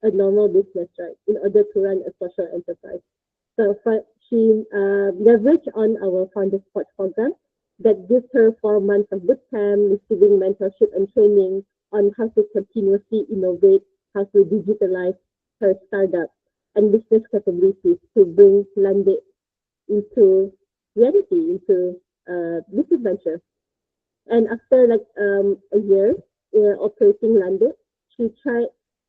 a normal business, right, in order to run a social enterprise. So she leveraged on our Founders Forge program that gives her 4 months of bootcamp, receiving mentorship and training on how to continuously innovate, how to digitalize her startup and business capabilities to bring Lande into reality, into business venture. And after like a year operating Lande, she tried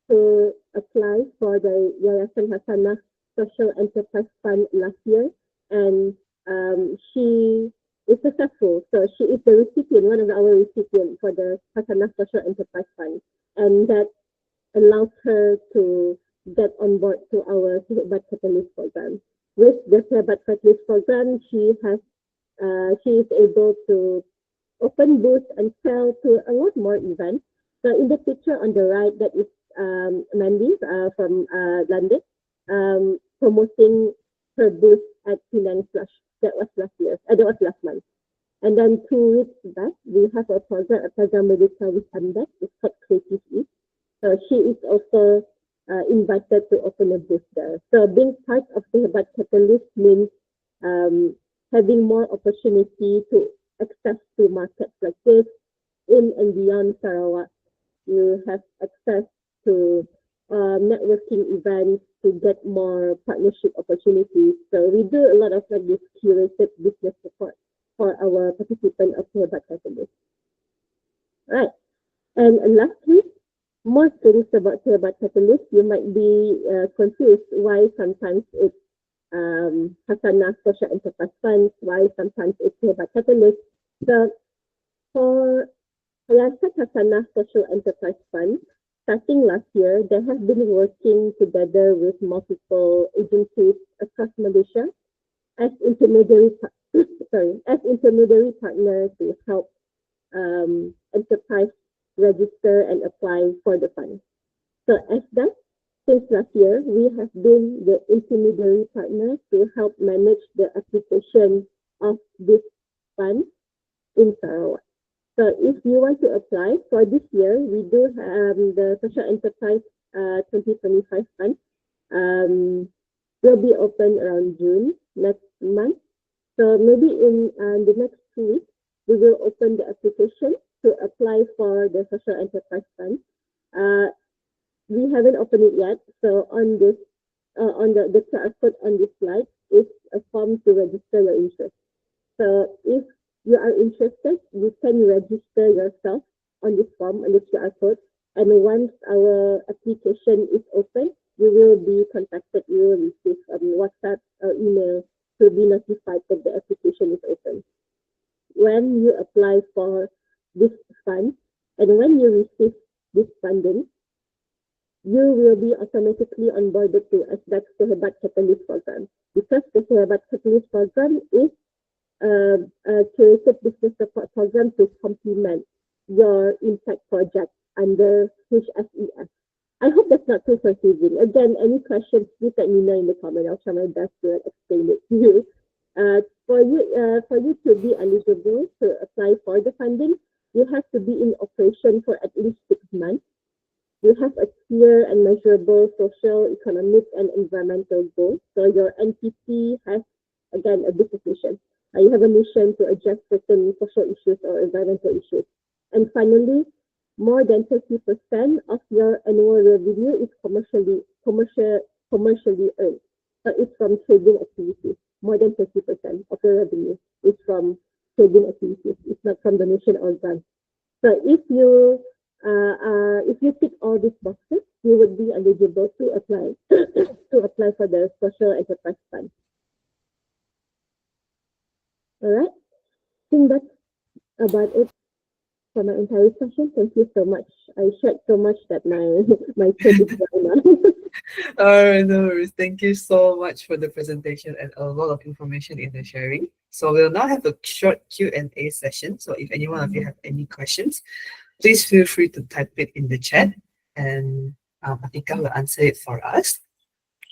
to apply for the Yayasan Hasanah Social Enterprise Fund last year, and she is successful. So she is the recipient, one of our recipients for the Hasanah Social Enterprise Fund, and that allows her to get on board to our Sahabat Catalyst program. With the Sahabat Catalyst program, she is able to open booths and sell to a lot more events. So in the picture on the right, that is Mandy from London, promoting her booth at Penang Flush. That was last year. That was last month. And then 2 weeks back, we have a program Medica with SDEC. It's called Creative East. So she is also invited to open a booth there. So being part of the Hebat Catalyst means having more opportunity to access to markets like this in and beyond Sarawak. You have access to networking events to get more partnership opportunities. So we do a lot of like this curated business support for our participants of Hebat Catalyst. Right. And lastly, more things about Hebat Catalyst. You might be confused why sometimes it's Hasanah Social Enterprise Fund, why sometimes it's Hebat Catalyst. So for Yayasan Hasanah Social Enterprise Fund, starting last year, they have been working together with multiple agencies across Malaysia as intermediary partner to help enterprise register and apply for the fund. So as that, since last year, we have been the intermediary partner to help manage the application of this fund in Sarawak. So if you want to apply for this year, we do have the Social Enterprise 2025 Fund will be open around June next month. So maybe in the next 2 weeks, we will open the application to apply for the Social Enterprise Fund. We haven't opened it yet. So on this, on the QR code on this slide is a form to register your interest. So if you are interested, you can register yourself on this form, on this QR code. And once our application is open, you will be contacted. You will receive WhatsApp or email to be notified that the application is open. When you apply for this fund and when you receive this funding, you will be automatically onboarded to SDEC's Hebat Catalyst program, because the Hebat Catalyst program is a curated business support program to complement your impact project under SIS. I hope that's not too confusing. Again, any questions, please let me know in the comment. I'll try my best to explain it to you. For you to be eligible to apply for the funding, you have to be in operation for at least 6 months. You have a clear and measurable social, economic, and environmental goals. So your NPP has, again, a business mission. You have a mission to address certain social issues or environmental issues. And finally, more than 30% of your annual revenue is commercially earned. So it's from trading activities. More than 30% of your revenue is from trading activities. It's not from donation or grant. So if you tick all these boxes, you would be eligible to apply for the Social Enterprise Fund. All right. I think that's about it for my entire session. Thank you so much. I shared so much that my throat is dry now. No worries. Thank you so much for the presentation and a lot of information in the sharing. So we'll now have a short Q&A session. So if anyone of you have any questions, please feel free to type it in the chat, and Atika will answer it for us.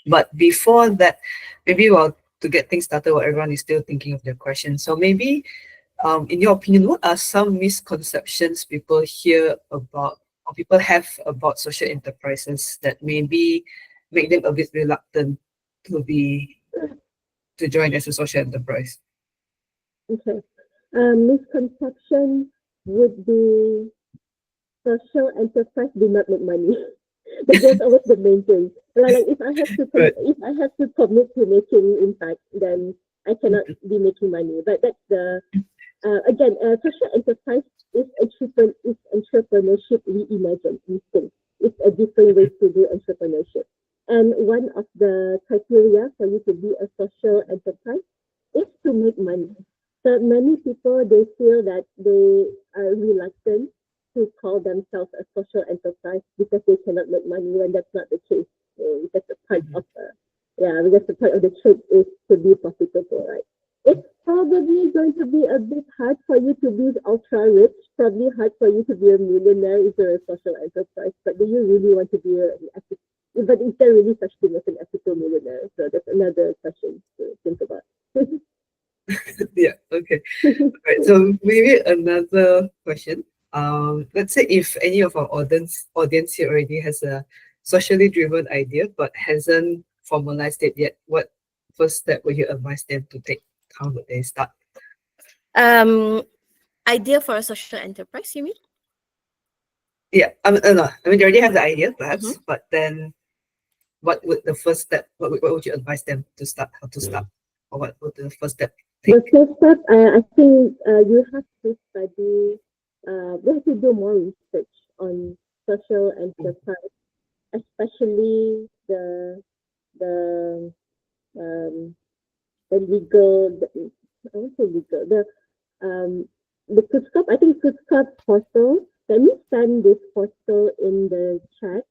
But before that, maybe to get things started while everyone is still thinking of their questions. So maybe, in your opinion, what are some misconceptions people hear about or people have about social enterprises that maybe make them a bit reluctant to join as a social enterprise? Okay. Misconception would be social enterprise do not make money. But that's always the main thing. Like if I have to commit to making impact, then I cannot be making money. But that's the again, social enterprise is entrepreneurship reimagined. We think it's a different way to do entrepreneurship. And one of the criteria for you to be a social enterprise is to make money. So many people, they feel that they are reluctant to call themselves a social enterprise because they cannot make money, when that's not the case. Because the part of the trade is to be profitable, right? It's probably going to be a bit hard for you to be ultra rich, probably hard for you to be a millionaire if you're a social enterprise. But do you really want to be but is there really such thing as an ethical millionaire? So that's another question to think about. Yeah, okay. Right. So maybe another question. Let's say if any of our audience here already has a socially driven idea but hasn't formalized it yet, what first step would you advise them to take? How would they start? Idea for a social enterprise, you mean? Yeah, no, I mean they already have the idea perhaps, but then what would the first step? What would you advise them to start? How to start, or what would the first step The take? first step, I think you have to study, you have to do more research on social enterprise, especially the um, the legal, I won't say legal, the Kutkap, I think Kutkap portal. Let me send this portal in the chat.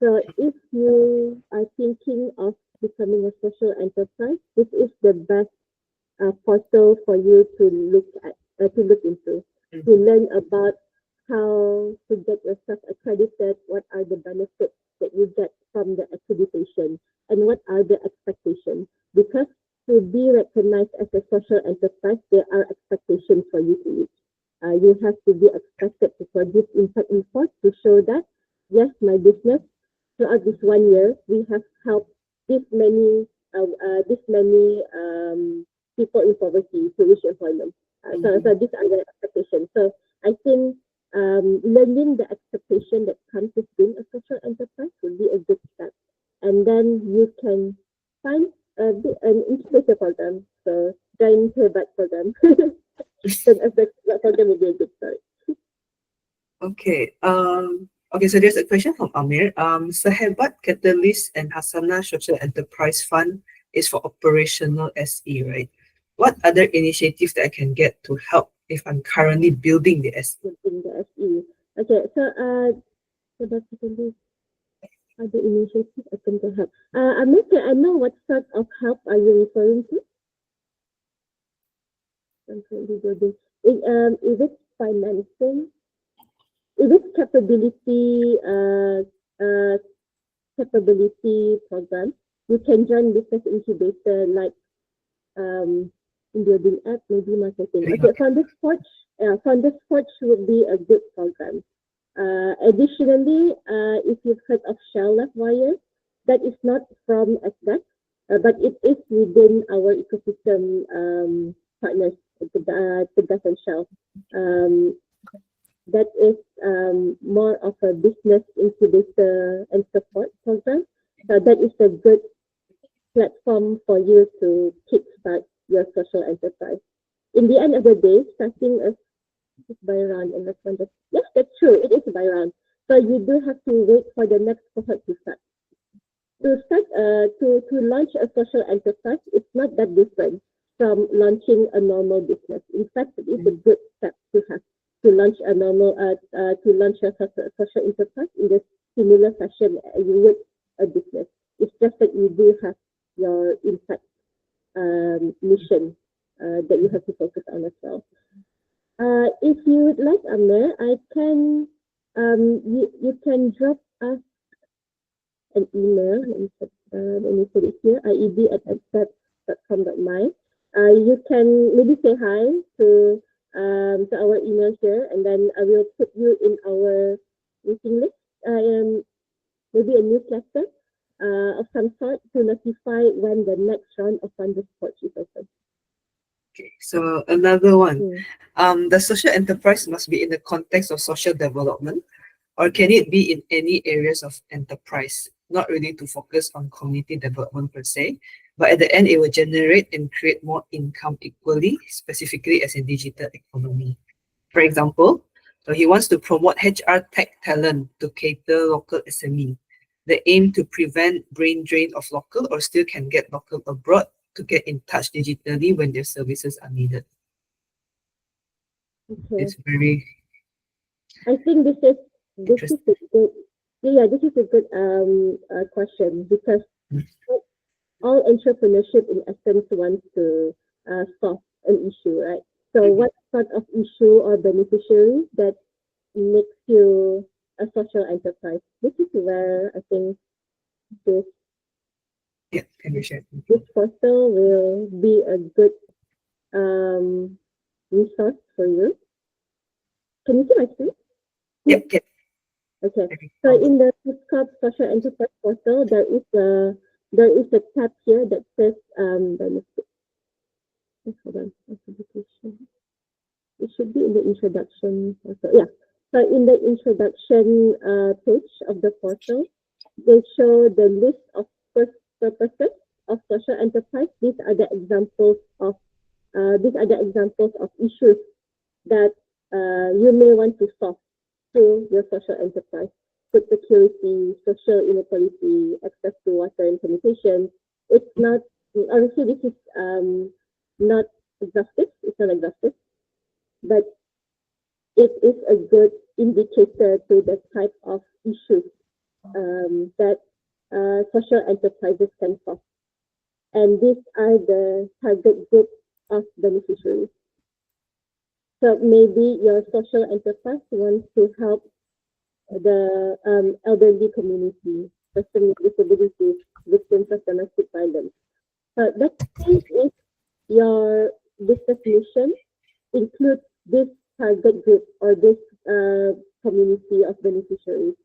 So if you are thinking of becoming a social enterprise, this is the best portal for you to look into, to learn about how to get yourself accredited, what are the benefits that you get from the accreditation, and what are the expectations. Because to be recognized as a social enterprise, there are expectations for you to reach. You have to be expected to produce impact reports to show that, yes, my business, throughout this 1 year, we have helped this many people in poverty to reach employment. So these are the expectations. So I think learning the expectation that comes with being a social enterprise would be a good step. And then you can find an incubator program. So join Hebat program. So that program will be a good start. Okay. Okay, so there's a question from Amir. Sahabat Catalyst and Hasana Social Enterprise Fund is for operational SE, right? What other initiatives that I can get to help if I'm currently building the SE? In the SE. Okay, so that's the other initiatives I can help. Amir, can I know what sort of help are you referring to? I'm currently building. Is it financing? Is it capability program? You can join business incubator like in building app, maybe marketing. Okay, Founders Forge would be a good program. Additionally, if you've heard of Shell Left Wire, that is not from SDEC, but it is within our ecosystem partners, the Gas and Shell. That is more of a business incubator and support program. So that is a good platform for you to kickstart your social enterprise. In the end of the day, starting as by round and that's one. Yes, that's true. It is by round. So you do have to wait for the next cohort to start. To launch a social enterprise, it's not that different from launching a normal business. In fact, it is a good step to have to launch a social enterprise in a similar fashion you would a business. It's just that you do have your impact mission that you have to focus on as well. If you would like, Amir, I can you can drop us an email. Let me put it here, ied@accept.com.my. You can maybe say hi to our email here, and then I will put you in our meeting list. Maybe a newsletter of some sort to notify when the next round of Founders Forge is open. Okay, so another one. The social enterprise must be in the context of social development, or can it be in any areas of enterprise? Not really to focus on community development per se, but at the end, it will generate and create more income equally, specifically as a digital economy. For example, so he wants to promote HR tech talent to cater local SME. The aim to prevent brain drain of local or still can get local abroad to get in touch digitally when their services are needed. Okay. It's very. I think this is a good question, because all entrepreneurship in essence wants to solve an issue, right? So what sort of issue or beneficiary that makes you a social enterprise? This is where I think this Yeah, can you share? this portal will be a good resource for you. Can you see my screen? Yep, yep. Okay. Maybe. So in the Flipkart Social Enterprise portal, there is a tab here that says hold on, publication. It should be in the introduction portal. Yeah. So in the introduction page of the portal, they show the list of purposes of social enterprise. These are the examples of issues that you may want to solve through your social enterprise. Food security, social inequality, access to water and sanitation. It's not, obviously this is not exhaustive, it's not exhaustive, but it is a good indicator to the type of issues that social enterprises can solve. And these are the target group of beneficiaries. So maybe your social enterprise wants to help the elderly community, person with disabilities, victims of domestic violence. Let's say if your business mission includes this target group or this community of beneficiaries.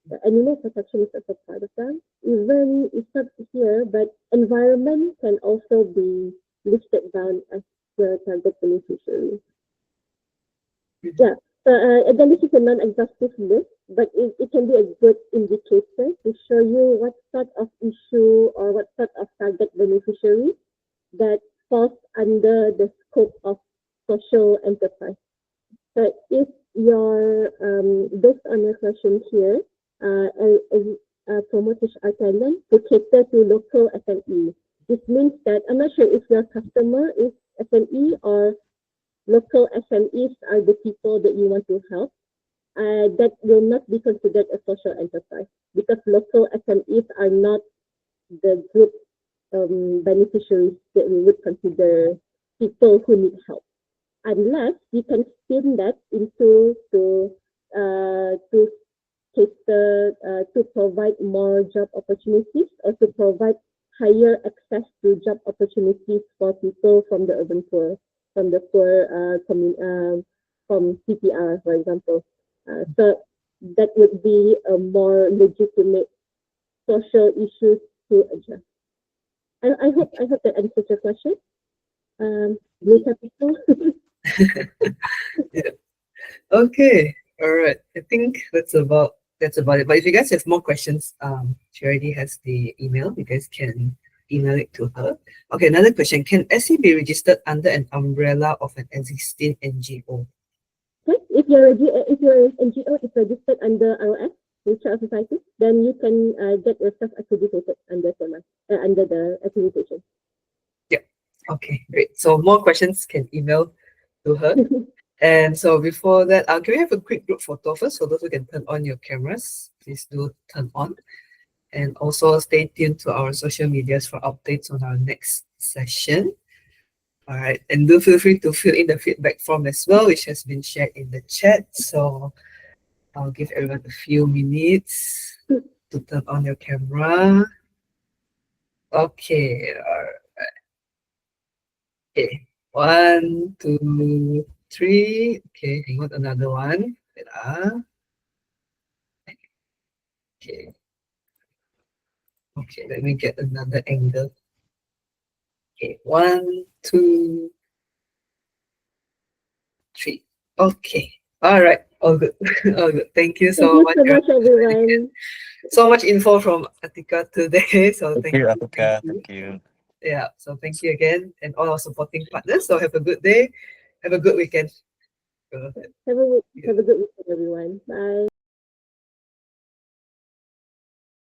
The animal protection is also part of that. Even it's not here, but environment can also be listed down as the target beneficiary. Yeah. So again, this is a non-exhaustive list, but it can be a good indicator to show you what sort of issue or what sort of target beneficiary that falls under the scope of social enterprise. So if you're based on your question here, promoters are talent to cater to local SME. This means that I'm not sure if your customer is SME or local SMEs are the people that you want to help. That will not be considered a social enterprise because local SMEs are not the group beneficiaries that we would consider people who need help, unless you can spin that into to cater to provide more job opportunities or to provide higher access to job opportunities for people from the urban poor, from the poor from CPR, for example. So that would be a more legitimate social issues to address. I hope that answers your question. Blue capital. Yeah. Okay. All right. I think that's about it. But if you guys have more questions, she already has the email. You guys can email it to her. Okay, another question. Can SE be registered under an umbrella of an existing NGO? Okay. If your NGO is registered under ROS, Mutual Society, then you can get yourself accredited under under the accreditation. Yeah. Okay, great. So more questions can email to her. And so before that, can we have a quick group photo first? So those who can turn on your cameras, please do turn on. And also stay tuned to our social medias for updates on our next session. All right, and do feel free to fill in the feedback form as well, which has been shared in the chat. So I'll give everyone a few minutes to turn on your camera. Okay, all right. Okay, 1, 2, 3. Okay, hang on, another one. Wait, okay. Okay, let me get another angle. Okay, 1, 2, 3. Okay. All right. All good. All good. Thank you so much. Thank you so much, everyone. So much info from Atika today. So Thank you, Atika. Thank you. Yeah. So thank you again, and all our supporting partners. So have a good day. Have a good weekend. Have a good weekend, everyone. Bye.